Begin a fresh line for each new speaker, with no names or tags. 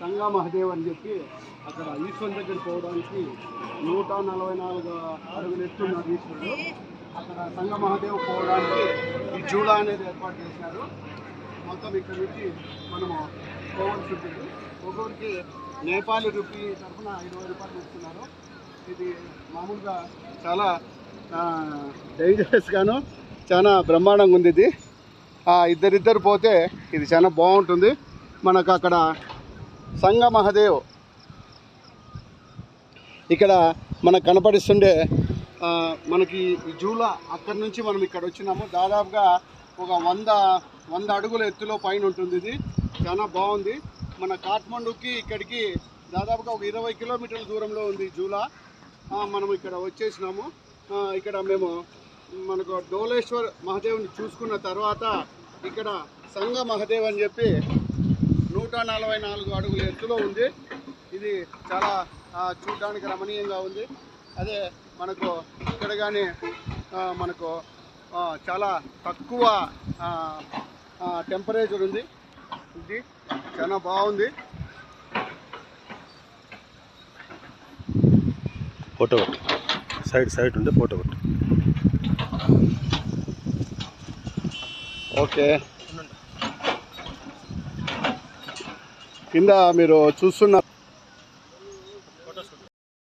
సంగా మహదేవ్ అని చెప్పి అక్కడ ఈశ్వరుని దగ్గర పోవడానికి 144 అడుగులు ఎత్తున్నారు ఈశ్వరుడు. అక్కడ సంగ మహదేవ్ పోవడానికి ఈ జూలా అనేది ఏర్పాటు చేసినారు. మొత్తం ఇక్కడ నుంచి మనము పోవాల్సి ఉంటుంది. ఒక్కొక్కరికి నేపాలీ రూపీ తరఫున 20 రూపాయలు ఇస్తున్నారు. ఇది మామూలుగా చాలా డేంజరస్ గాను చాలా బ్రహ్మాండంగా ఉంది. ఇది ఇద్దరిద్దరు పోతే ఇది చాలా బాగుంటుంది. మనకు అక్కడ సంగ మహదేవ్ ఇక్కడ మనకు కనపడిస్తుండే మనకి ఈ జూలా అక్కడి నుంచి మనం ఇక్కడ వచ్చినాము. దాదాపుగా ఒక 100 అడుగుల ఎత్తులో పైన ఉంటుంది. ఇది చాలా బాగుంది. మన కాఠ్మండూకి ఇక్కడికి దాదాపుగా ఒక 20 కిలోమీటర్ల దూరంలో ఉంది జూలా. మనం ఇక్కడ వచ్చేసినాము. ఇక్కడ మేము మనకు డోలేశ్వర్ మహదేవ్ని చూసుకున్న తర్వాత ఇక్కడ సంగ మహదేవ్ అని చెప్పి 144 అడుగుల ఎత్తులో ఉంది. ఇది చాలా చూడడానికి రమణీయంగా ఉంది. అదే మనకు ఇక్కడ కానీ మనకు చాలా తక్కువ టెంపరేచర్ ఉంది. ఇది చాలా బాగుంది.
ఫోటో సైడ్ ఉంది, ఫోటో
ఓకే. కింద మీరు చూస్తున్న